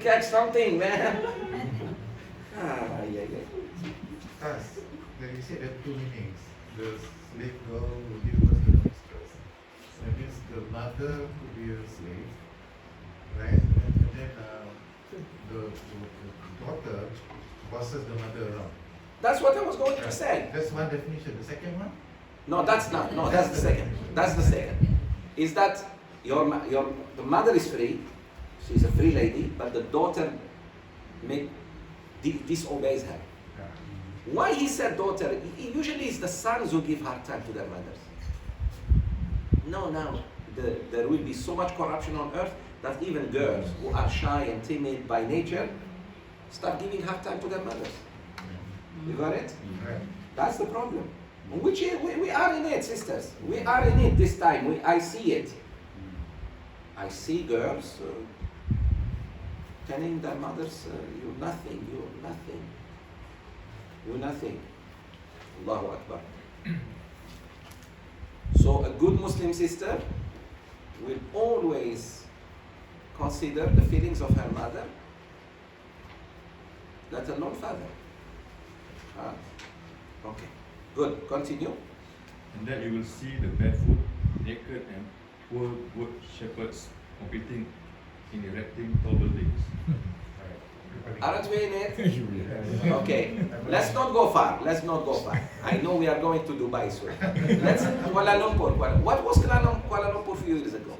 catch something, man. Yeah. Thus, then you said there are two meanings. The slave girl will give birth to the mistress. That means the mother could be a slave, right? And then the daughter bosses the mother around. That's what I was going to say. That's one definition. The second one? No, that's not. No, that's the second. That's the second. Is that the mother is free, she's a free lady, but the daughter disobeys her. Why he said daughter? Usually it's the sons who give hard time to their mothers. No. There will be so much corruption on earth that even girls who are shy and timid by nature start giving hard time to their mothers. You got it? That's the problem. Which we are in it, sisters. We are in it this time. I see it. I see girls telling their mothers, you're nothing. You're nothing. Allahu Akbar. So a good Muslim sister will always consider the feelings of her mother, let alone father. Okay, good. Continue. And then you will see the barefoot, naked, and poor wood shepherds competing in erecting tall buildings. Aren't we in it? Okay, let's not go far. I know we are going to Dubai soon. Let's Kuala Lumpur. What was Kuala Lumpur a few years ago?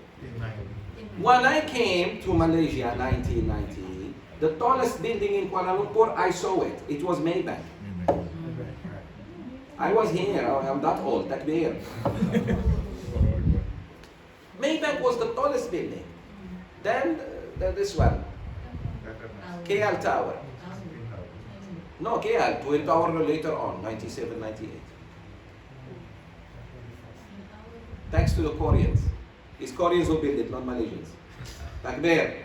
When I came to Malaysia 1990, the tallest building in Kuala Lumpur, I saw it. It was Maybank. I was here. I'm that old. Takbir. Maybank was the tallest building. Then this one. KL Tower. No, KL, Twin Tower later on, 97, 98. Thanks to the Koreans. It's Koreans who built it, not Malaysians. Takbir.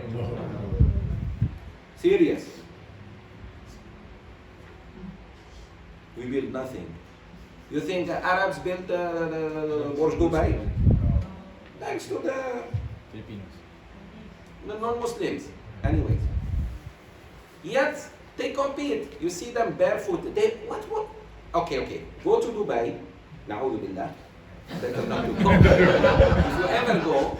Serious. We built nothing. You think the Arabs built Burj Dubai? Thanks to the non-Muslims. Anyways. Yet they compete. You see them barefoot. What? Okay. Go to Dubai. Na'udhu billah. Better not to go. If you ever go,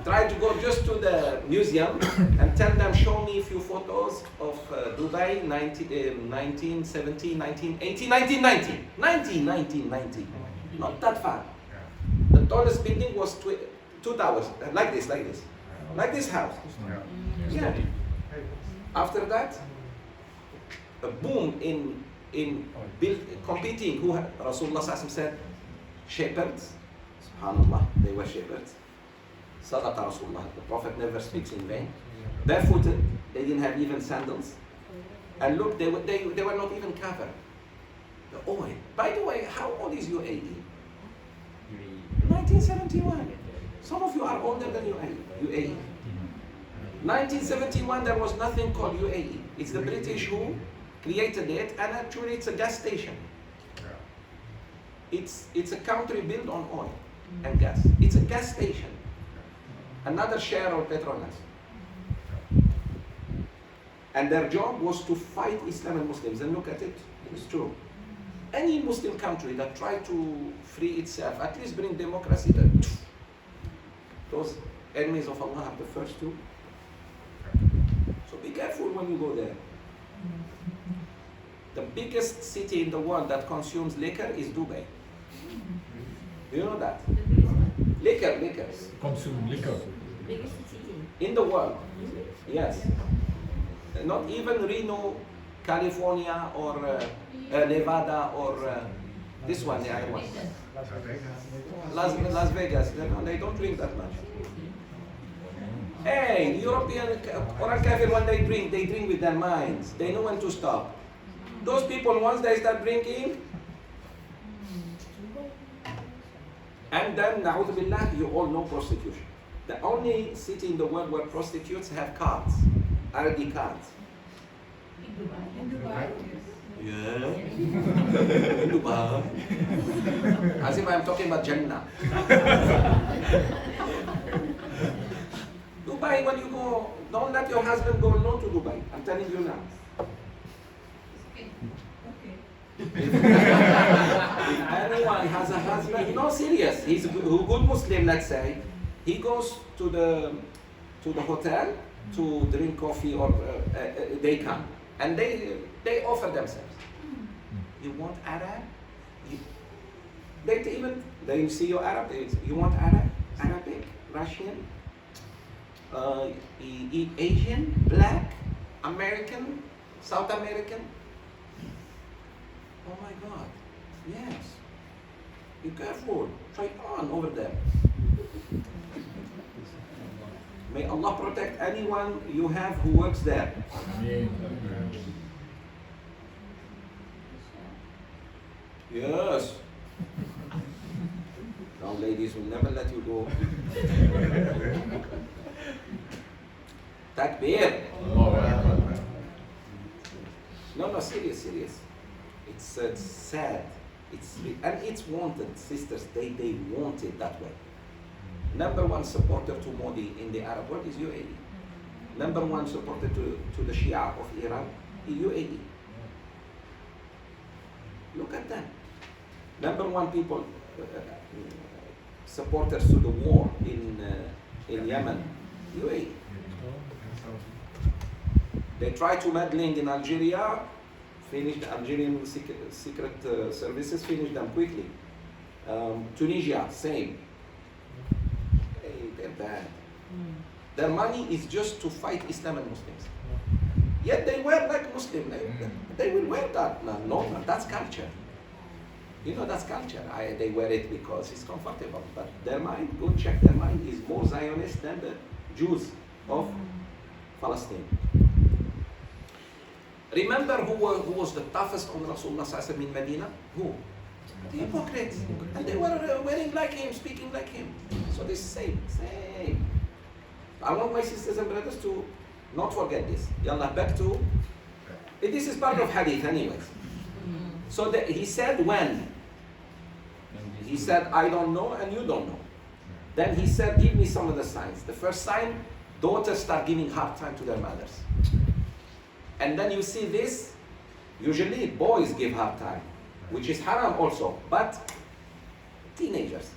try to go just to the museum and tell them, show me a few photos of Dubai 1970, 1980, 1990. 1990. Not that far. The tallest building was 2 towers, like this. Like this house. Yeah. After that, a boom in competing. Who Rasulullah said, shepherds. Subhanallah, they were shepherds. Sadaqa Rasulullah. The Prophet never speaks in vain. Barefooted, they didn't have even sandals. And look, they were not even covered. The oil. By the way, how old is UAE? 1971. Some of you are older than UAE. 1971, there was nothing called UAE. It's the British who created it, and actually it's a gas station. It's a country built on oil and gas. It's a gas station. Another share of Petronas. And their job was to fight Islam and Muslims. And look at it, it's true. Any Muslim country that tried to free itself, at least bring democracy, those enemies of Allah are the first two. So be careful when you go there. The biggest city in the world that consumes liquor is Dubai. Do you know that? Liquor. Consume liquor. Biggest city In the world. Yes. Not even Reno, California, or Nevada, or this one, the other one. Las Vegas. They don't drink that much. Hey, the European Quran Kafir, when they drink with their minds. They know when to stop. Those people, once they start drinking, and then, na'udhu billah, you all know prostitution. The only city in the world where prostitutes have cards, ID cards. in Dubai. Yeah. In Dubai. As if I'm talking about Jannah. Dubai, when you go, Don't let your husband go alone to Dubai. I'm telling you now. Okay. If anyone has a husband, no, serious, he's a good Muslim, let's say, he goes to the hotel to drink coffee, or they come and they offer themselves. You want Arab? They see you Arab. You want Arab? Arabic, Russian, Asian, Black, American, South American. Oh my God, yes. Be careful, try on over there. May Allah protect anyone you have who works there. Yes. Now ladies will never let you go. Takbir. No, serious. It's sad. And it's wanted, sisters. They want it that way. Number one supporter to Modi in the Arab world is UAE. Number one supporter to the Shia of Iran is UAE. Look at that. Number one people supporters to the war in Yemen, UAE. They tried to meddling in Algeria, finished the Algerian secret services, finished them quickly. Tunisia, same. They're bad. Their money is just to fight Islam and Muslims. Yet they wear like Muslim. They will wear that. No, that's culture. You know, that's culture. They wear it because it's comfortable. But their mind, go check their mind, is more Zionist than the Jews of Palestine. Remember who was the toughest on Rasulullah in Medina? Who? The hypocrites. And they were wearing like him, speaking like him. So this same. I want my sisters and brothers to not forget this. Yallah, back to... This is part of Hadith anyways. So he said when? He said, I don't know and you don't know. Then he said, give me some of the signs. The first sign, daughters start giving hard time to their mothers. And then you see this, usually boys give hard time, which is haram also, but teenagers.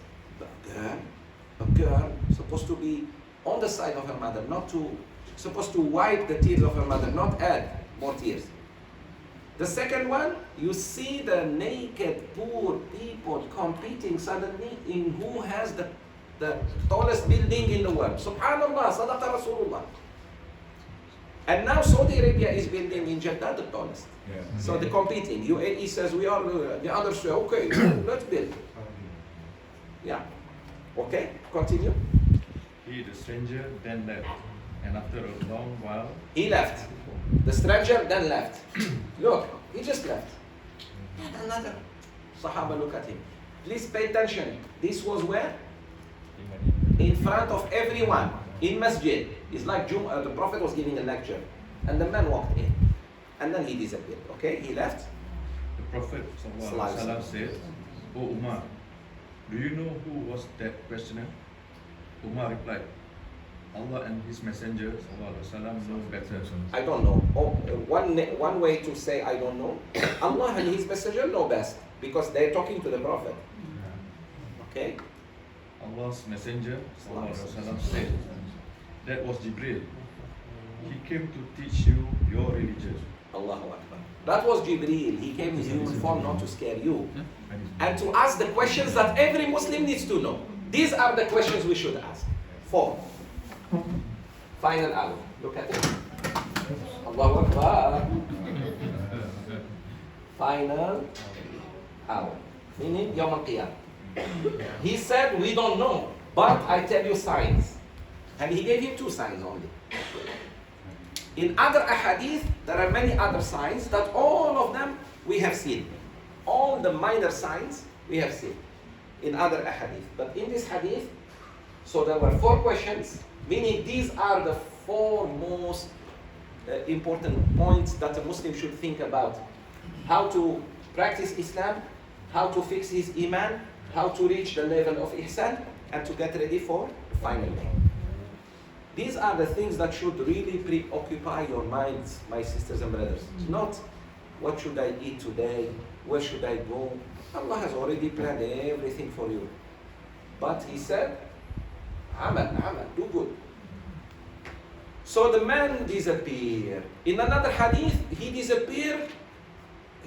A girl supposed to be on the side of her mother, supposed to wipe the tears of her mother, not add more tears. The second one, you see the naked, poor people competing suddenly in who has the tallest building in the world. Subhanallah, Sadaqa Rasulullah. And now Saudi Arabia is building in Jeddah the tallest. Yeah. So they're competing. UAE says we are, the others say, okay, let's build. Yeah. Okay, continue. He, the stranger, then left, and after a long while, He left. The stranger then left. Look, he just left. And another Sahaba look at him. Please pay attention. This was where? In front of everyone. In masjid. It's like the Prophet was giving a lecture. And the man walked in. And then he disappeared. Okay, he left. the Prophet ﷺ said, O Umar, do you know who was that questioner? Umar replied, Allah and His Messenger ﷺ know better. I don't know. One way to say I don't know. Allah and His Messenger know best. Because they're talking to the Prophet. Okay? Allah's Messenger ﷺ said, that was Jibril. He came to teach you your religion. Allahu Akbar. That was Jibreel. He came in human form not to scare you. And to ask the questions that every Muslim needs to know. These are the questions we should ask. 4. Final hour. Look at it. Allahu Akbar. Final hour. Meaning Yawm al-Qiyamah. He said, we don't know, but I tell you signs. And he gave him 2 signs only. In other ahadith, there are many other signs that all of them we have seen. All the minor signs we have seen in other ahadith. But in this hadith, so there were 4 questions, meaning these are the 4 most important points that a Muslim should think about. How to practice Islam, how to fix his iman, how to reach the level of ihsan, and to get ready for the final day. These are the things that should really preoccupy your minds, my sisters and brothers. It's not what should I eat today, where should I go. Allah has already planned everything for you. But He said, Amal, do good. So the man disappeared. In another hadith, he disappeared.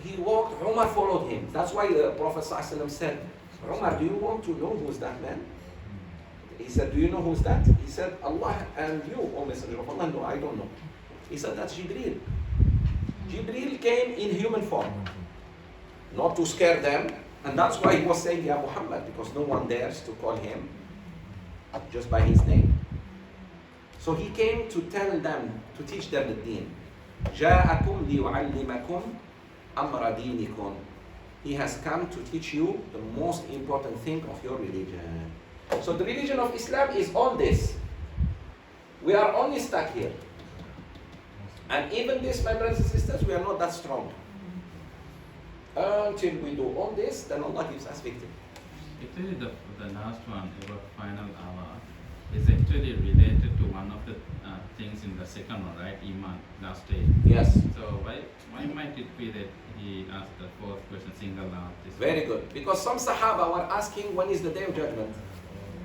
He walked, Umar followed him. That's why the Prophet ﷺ said, Umar, do you want to know who's that man? He said, do you know who's that? He said, Allah and you, O Messenger of Allah. No, I don't know. He said, that's Jibreel. Jibreel came in human form. Not to scare them. And that's why he was saying, Ya Muhammad, because no one dares to call him just by his name. So he came to tell them, to teach them the deen. جاءكم ليعلمكم أمر دينكم. He has come to teach you the most important thing of your religion. So the religion of Islam is all this. We are only stuck here. And even this, my brothers and sisters, we are not that strong. Until we do all this, then Allah gives us victory. Actually, the last one about final hour is actually related to one of the things in the second one, right? Iman, last day. Yes. So why might it be that he asked the fourth question single out? Very good. Because some Sahaba were asking when is the day of judgment.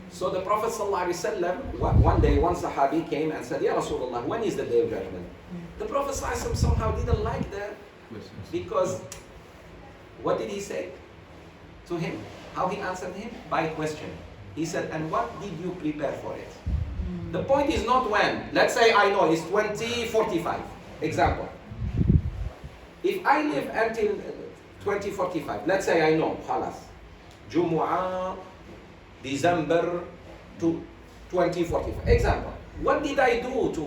So the Prophet ﷺ, one day, one Sahabi came and said, Ya Rasulullah, when is the day of judgment? The Prophet ﷺ somehow didn't like that because what did he say to him? How he answered him? By question. He said, and what did you prepare for it? The point is not when. Let's say I know it's 2045. Example. If I live until 2045, let's say I know, khalas, Jumu'ah, December to 2045. Example. What did I do to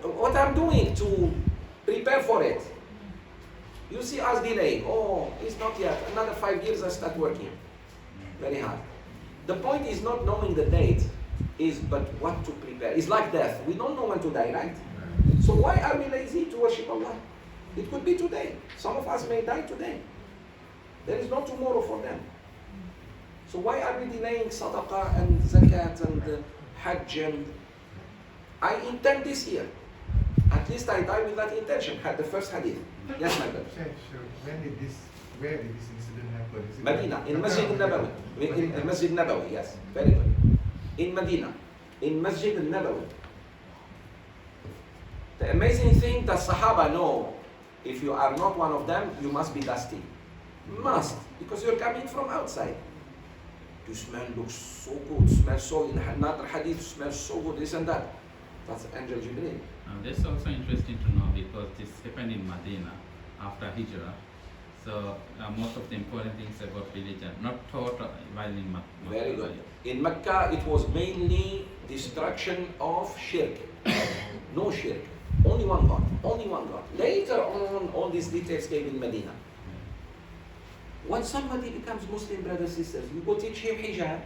what I'm doing to prepare for it? You see us delaying. Oh, it's not yet. Another 5 years I start working. Very hard. The point is not knowing the date, but what to prepare. It's like death. We don't know when to die, right? So why are we lazy to worship Allah? It could be today. Some of us may die today. There is no tomorrow for them. So why are we delaying sadaqah and zakat and hajj? And I intend this year. At least I die with that intention. Had the first hadith. Yes, my brother. Sure. Where did this incident happen? Is it Medina, in Masjid al-Nabawi. In Masjid al-Nabawi, yes. Very good. In Medina, in Masjid al-Nabawi. The amazing thing that Sahaba know, if you are not one of them, you must be dusty. Must, because you're coming from outside. This man looks so good, smells so, in another hadith, smells so good, this and that. That's Angel Jibreel. That's also interesting to know because this happened in Medina after Hijrah. So most of the important things about religion, not taught while in Makkah. Very good. In Mecca, it was mainly destruction of shirk. No shirk. Only one God. Only one God. Later on, all these details came in Medina. When somebody becomes Muslim, brothers and sisters, you go teach him hijab.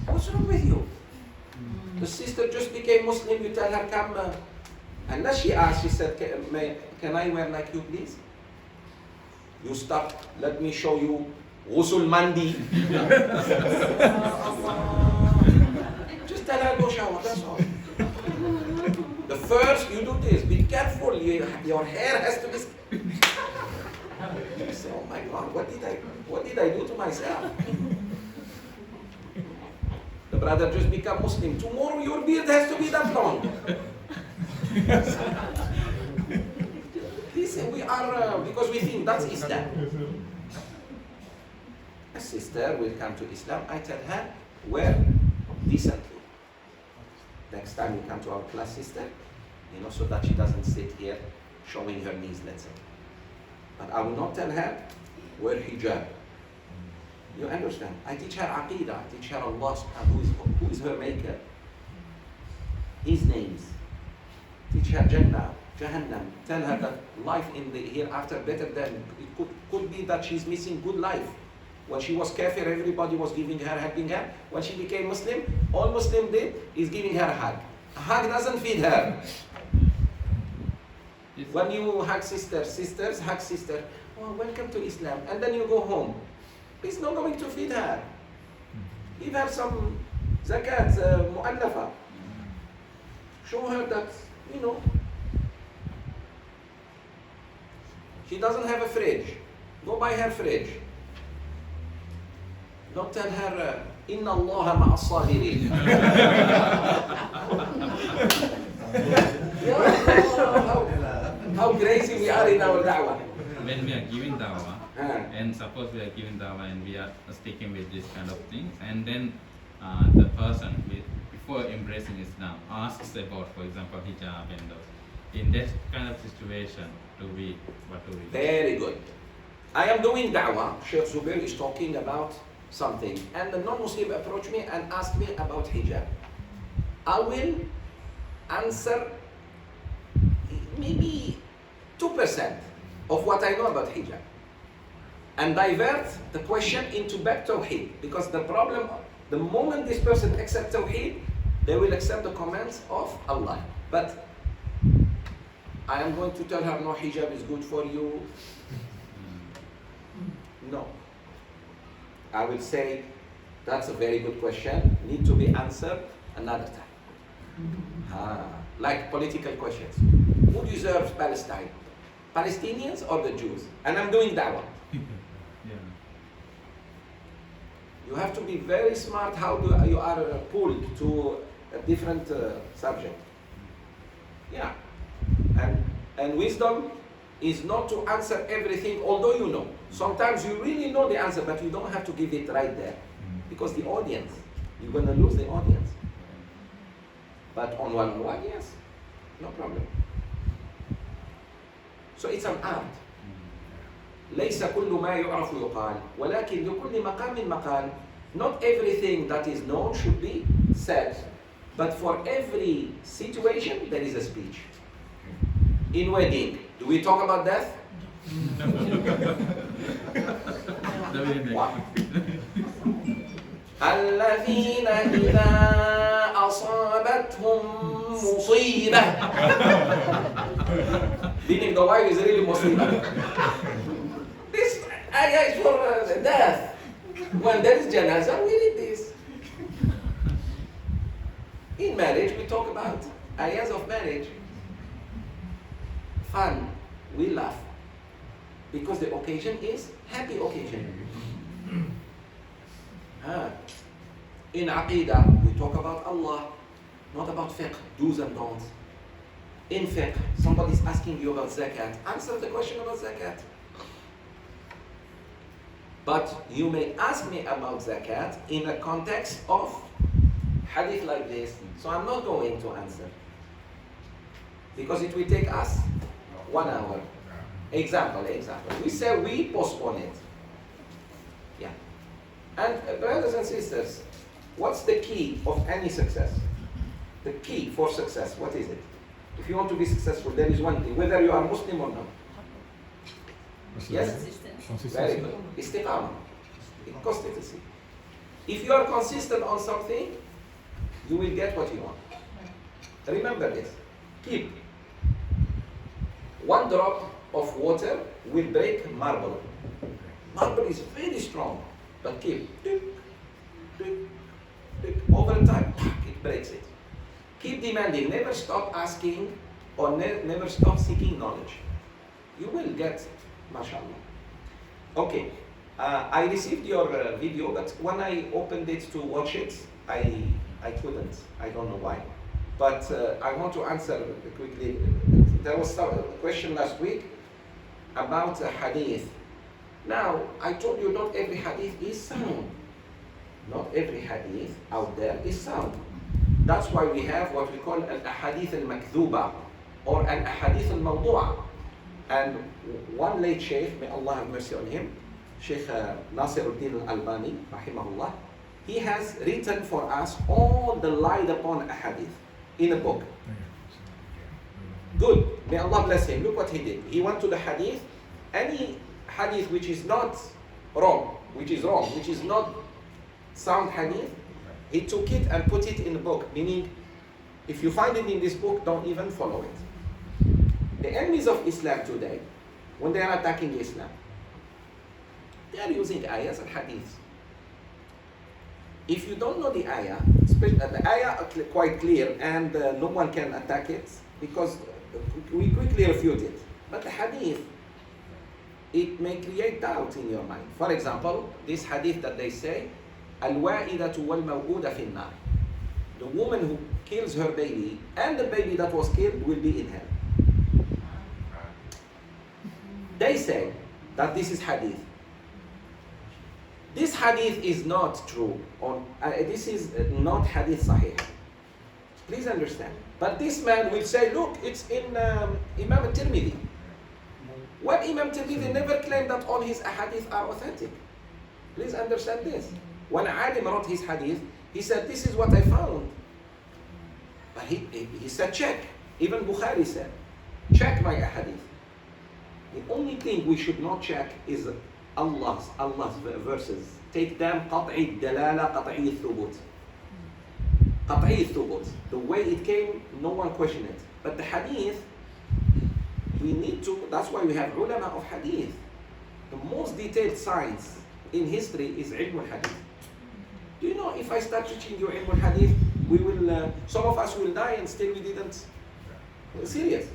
What's wrong with you? The sister just became Muslim, you tell her, come. And then she asked, she said, can I wear like you, please? You stop, let me show you Ghusl Mandi. Just tell her, go shower, that's all. The first, you do this, be careful, your hair has to be... You say, oh my God, what did I do to myself? The brother just become Muslim. Tomorrow your beard has to be that long. Listen, we are, because we think that's Islam. A sister will come to Islam, I tell her, wear decently. Next time you come to our class, sister, so that she doesn't sit here showing her knees, let's say. But I will not tell her, wear hijab. You understand? I teach her Aqidah, I teach her Allah who is her maker. His names. Teach her Jannah, Jahannam. Tell her that life in the hereafter better than, it could be that she's missing good life. When she was kafir, everybody was giving her, helping her. When she became Muslim, all Muslim did is giving her a hug. A hug doesn't feed her. When you hug sisters hug sister. Oh, welcome to Islam. And then you go home. It's not going to feed her. Give her some Zakat, mu'allafa. Show her that, you know, she doesn't have a fridge. Go buy her fridge. Don't tell her, Inna Allah ma'as sabirin. How crazy we are in our da'wah. When we are giving dawah, Ah. and suppose we are giving dawah and we are sticking with this kind of things, and then the person before embracing Islam asks about, for example, hijab and those. In that kind of situation, what do we do? Very good. I am doing da'wah. Sheikh Zubair is talking about something, and the non-Muslim approached me and asked me about hijab. I will answer maybe 2% of what I know about hijab, and divert the question into back tawheed, because the problem, the moment this person accepts tawheed, they will accept the commands of Allah. But I am going to tell her, no, hijab is good for you. No. I will say, that's a very good question, need to be answered another time. Like political questions. Who deserves Palestine? Palestinians or the Jews? And I'm doing da'wah. Yeah. You have to be very smart how you are pulled to a different subject. Yeah. And wisdom is not to answer everything, although you know. Sometimes you really know the answer, but you don't have to give it right there. Because the audience, you're going to lose the audience. But on one-on-one, yes, no problem. So it's an art. ليس كل ما يعرف يقال ولكن لكل مقام مقال. Not everything that is known should be said, but for every situation there is a speech. In wedding, do we talk about death? What? الذين إذا أصابتهم مصيبة. Meaning the wife is really مصيبة. This ayah is for death. When there is janazah, we read this. In marriage, we talk about ayahs of marriage. Fun, we laugh. Because the occasion is happy occasion. In Aqidah, we talk about Allah, not about fiqh, do's and don'ts. In fiqh, somebody is asking you about zakat, answer the question about zakat. But you may ask me about zakat in a context of hadith like this, so I'm not going to answer. Because it will take us 1 hour. Example. We say we postpone it. Yeah. And brothers and sisters, what's the key of any success? The key for success, what is it? If you want to be successful, there is one thing, whether you are Muslim or not. Yes? Very good. Istiqamah. Consistency. If you are consistent on something, you will get what you want. Remember this. Keep. 1 drop of water will break marble. Marble is very strong, but keep. Over time, it breaks it. Keep demanding. Never stop asking or never stop seeking knowledge. You will get, mashallah. Okay, I received your video, but when I opened it to watch it, I couldn't. I don't know why. But I want to answer quickly. There was a question last week about a hadith. Now, I told you not every hadith is sound. Not every hadith out there is sound. That's why we have what we call an ahadith al-makdhuba or an ahadith al-mawdu'a. And one late sheikh, may Allah have mercy on him, Sheikh Nasiruddin al-Albani, rahimahullah, he has written for us all the lied upon ahadith in a book. Good, may Allah bless him. Look what he did. He went to the hadith, any hadith which is not wrong, which is not sound hadith, he took it and put it in the book, meaning if you find it in this book, don't even follow it. The enemies of Islam today, when they are attacking Islam, they are using ayahs and hadiths. if you don't know the ayah, the ayah are quite clear and no one can attack it because we quickly refute it. But the hadith, it may create doubt in your mind. For example, this hadith that they say, Al-wa'idatu wal-maw'uda fi an-nar. The woman who kills her baby and the baby that was killed will be in hell. They say that this is hadith. This hadith is not true. This is not hadith sahih. Please understand. But this man will say, look, it's in Imam al-Tirmidhi. When Imam Tirmidhi never claimed that all his hadith are authentic. Please understand this. When Alim wrote his hadith, he said, this is what I found. But he said, check. Even Bukhari said, check my hadith. The only thing we should not check is Allah's verses. Take them قطعي الدلالة قطعي الثبوت. قطعي الثبوت. The way it came, no one questioned it. But the hadith, we need to, that's why we have ulama of hadith. The most detailed science in history is ilm al-hadith. Do you know, if I start teaching you ilm al-hadith, we will, some of us will die and still we didn't. Serious.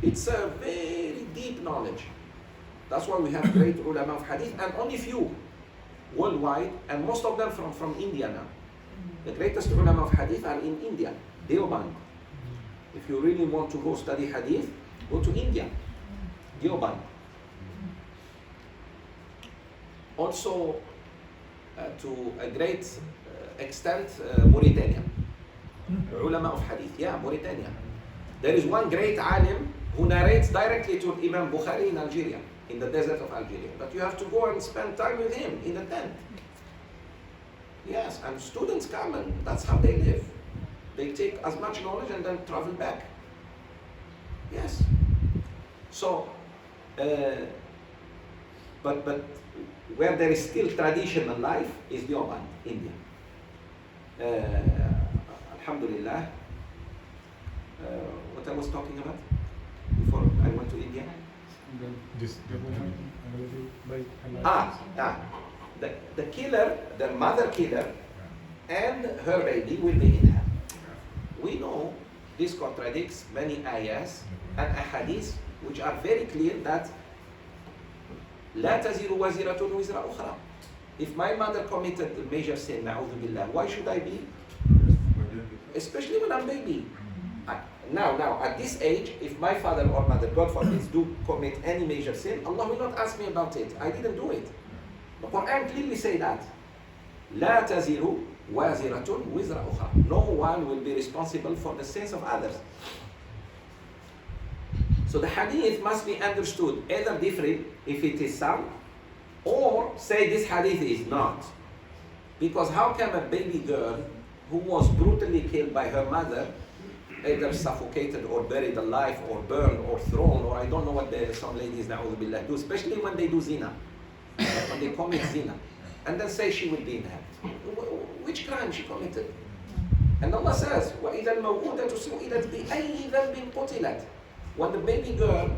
It's a very deep knowledge. That's why we have great ulama of hadith and only few worldwide, and most of them from India now. The greatest ulama of hadith are in India, Deoband. If you really want to go study hadith, go to India, Deoband. Also, to a great extent, Mauritania. Ulama of hadith, yeah, Mauritania. There is one great alim who narrates directly to Imam Bukhari in Algeria, in the desert of Algeria. But you have to go and spend time with him in the tent. Yes, and students come and that's how they live. They take as much knowledge and then travel back. Yes. So, but where there is still tradition and life is Deoband, India. Alhamdulillah. What I was talking about before I went to India? The killer, the mother killer, and her baby will be in hell. We know this contradicts many ayahs and ahadith which are very clear that لا تزر وزرة وزر أخرى. If my mother committed a major sin, na'udhu billah, why should I be? Especially when I'm baby. Now, at this age, if my father or mother, God forbid, do commit any major sin, Allah will not ask me about it. I didn't do it. The Quran clearly say that. لا تزر وازرة وزر أخرى. No one will be responsible for the sins of others. So the hadith must be understood either different if it is sound, or say this hadith is not. Because how can a baby girl who was brutally killed by her mother, either suffocated or buried alive or burned or thrown, or I don't know what some ladies na'udhu billah do, especially when they do zina, when they commit zina, and then say she will be in hell. Which crime she committed? And Allah says, وَإِذَا الْمَوْءُودَةُ سُئِلَتْ بِأَيِّ ذَنْبٍ قُتِلَتْ. When the baby girl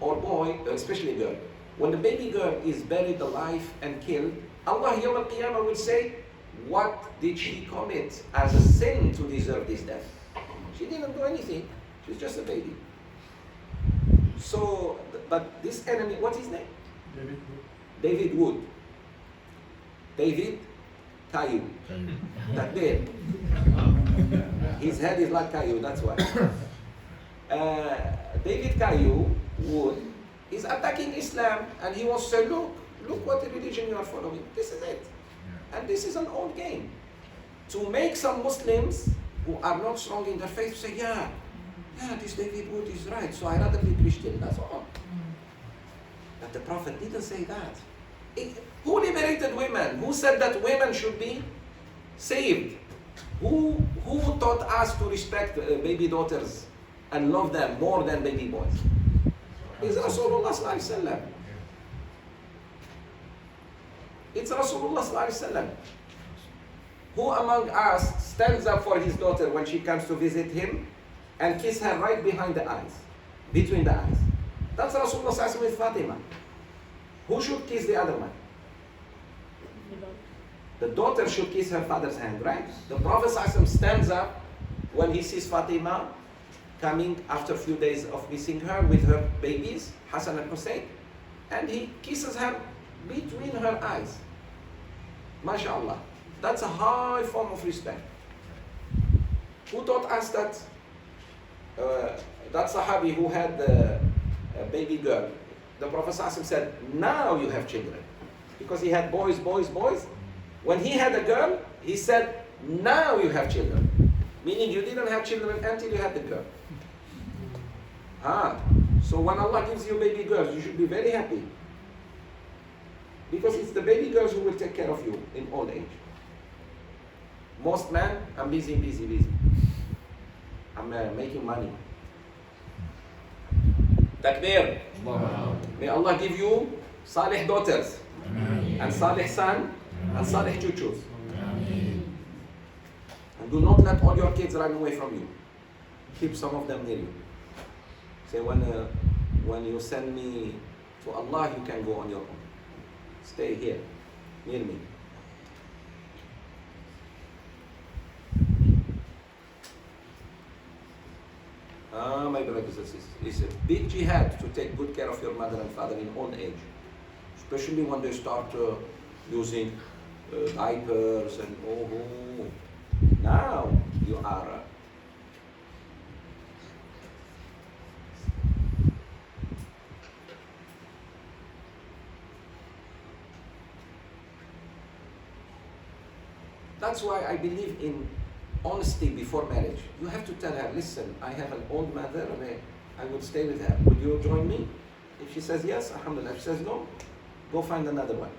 or boy, especially girl, when the baby girl is buried alive and killed, Allah Yawm al-Qiyamah will say, what did she commit as a sin to deserve this death? She didn't do anything. She's just a baby. So, but this enemy, what's his name? David Wood. David Caillou. That big. His head is like Caillou, that's why. David Caillou Wood is attacking Islam, and he wants to say, look what religion you are following. This is it. And this is an old game. To make some Muslims who are not strong in their faith say, yeah, this David Wood is right, so I rather be Christian, that's all. But the Prophet didn't say that. Who liberated women? Who said that women should be saved? Who taught us to respect baby daughters and love them more than baby boys? It's Rasulullah sallallahu alaihi wasallam. It's Rasulullah sallallahu alaihi wasallam. Who among us stands up for his daughter when she comes to visit him and kiss her right behind the eyes, between the eyes? That's Rasulullah sallallahu alaihi wasallam with Fatima. Who should kiss the other one? The daughter should kiss her father's hand, right? The Prophet ﷺ stands up when he sees Fatima coming after a few days of missing her with her babies, Hassan and Hussein, and he kisses her between her eyes. MashaAllah. That's a high form of respect. Who taught us that? That Sahabi who had a baby girl. The Prophet ﷺ said, now you have children. Because he had boys. When he had a girl, he said, now you have children. Meaning you didn't have children until you had the girl. So when Allah gives you baby girls, you should be very happy. Because it's the baby girls who will take care of you in old age. Most men, I'm busy. I'm making money. Takbir. May Allah give you salih daughters, and salih son, and salih chuchus. And do not let all your kids run away from you. Keep some of them near you. Say when you send me to Allah, you can go on your own. Stay here, near me. My brothers and sisters, it's a big jihad to take good care of your mother and father in old age. Especially when they start using diapers and now you are that's why I believe in honesty before marriage. You have to tell her, listen, I have an old mother and I would stay with her. Would you join me? If she says yes, alhamdulillah. If she says no, go find another one.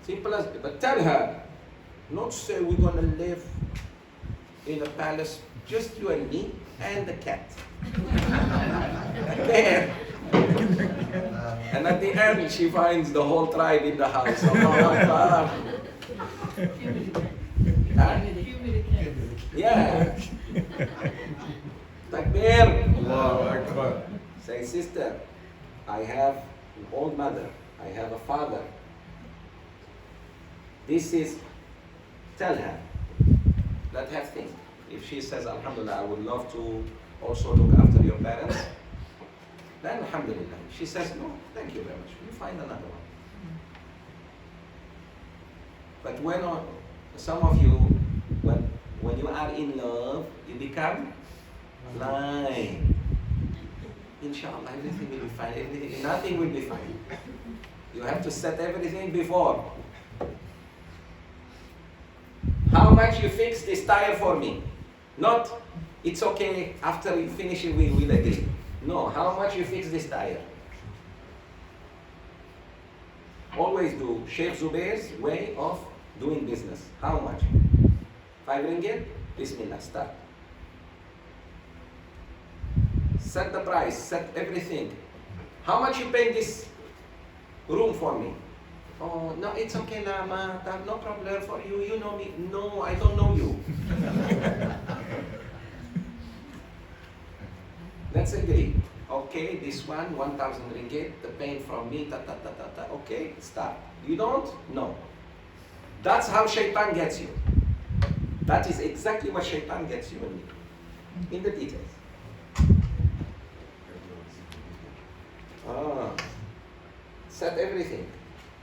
Simple as, but tell her, not say we're going to live in a palace, just you and me and the cat. There. And at the end, she finds the whole tribe in the house. Allah Akbar. Yeah. Takbir. Allahu Akbar. Say, sister, I have an old mother. I have a father. This is, tell her. Let her think. If she says, alhamdulillah, I would love to also look after your parents, then alhamdulillah. If she says, no, thank you very much. You find another one. But when some of you, when you are in love, you become blind. Inshallah, everything will be fine. Nothing will be fine. You have to set everything before. How much you fix this tire for me? Not, it's okay, after you finish it, we will agree. No, how much you fix this tire? Always do Sheikh Zubair's way of doing business. How much? 5 ringgit? Bismillah, start. Set the price, set everything. How much you pay this room for me? Oh, no, it's okay, Lama. No problem for you. You know me. No, I don't know you. Let's agree. Okay, this one, 1,000 ringgit, the paint from me, Okay, start. You don't? No. That's how shaitan gets you. That is exactly what shaitan gets you and me. In the details. Set everything.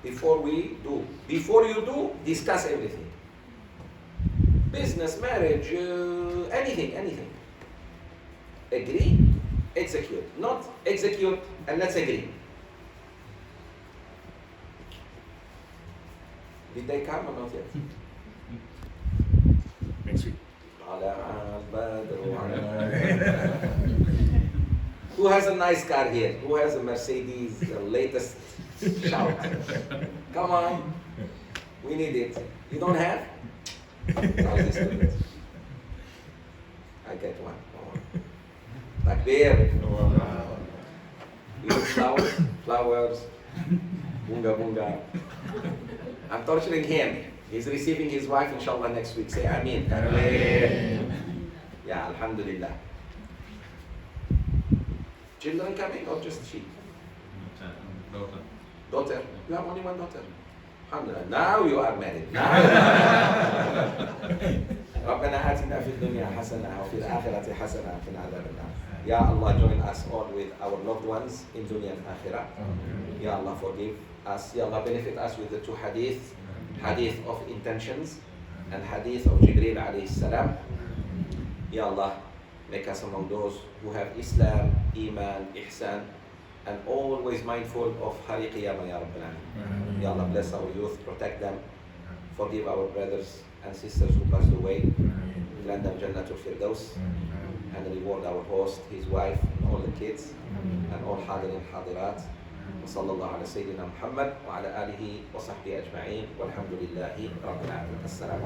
Before we do. Before you do, discuss everything. Business, marriage, anything. Agree, execute. Not execute and let's agree. Did they come or not yet? Next week. Who has a nice car here? Who has a Mercedes, the latest? Shout. Come on. We need it. You don't have? I'll just do it. I get one. Takbir. You need flowers. Bunga. I'm torturing him. He's receiving his wife, inshallah, next week. Say Ameen. Takbir. Yeah, alhamdulillah. Children coming or just she? Daughter. Daughter. You have only one daughter. Alhamdulillah, now you are married. Now ربنا آتنا في الدنيا حسنة وفي الآخرة حسنة وقنا عذاب النار. Ya Allah, join us all with our loved ones in dunya and akhirah. Ya Allah, forgive us. Ya Allah, benefit us with the two hadith. Hadith of intentions and hadith of Jibreel alayhi salam. Ya Allah, make us among those who have Islam, Iman, Ihsan, and always mindful of Hari Qiyamah, Ya Rabbil Alamin. Ya Allah, bless our youth, protect them, forgive our brothers and sisters who passed away, grant them Jannatul Firdaus, and reward our host, his wife, and all the kids, and all Hadirin Hadirat. وصلى الله على سيدنا محمد وعلى آله وصحبه أجمعين والحمد لله رب العالمين. السلام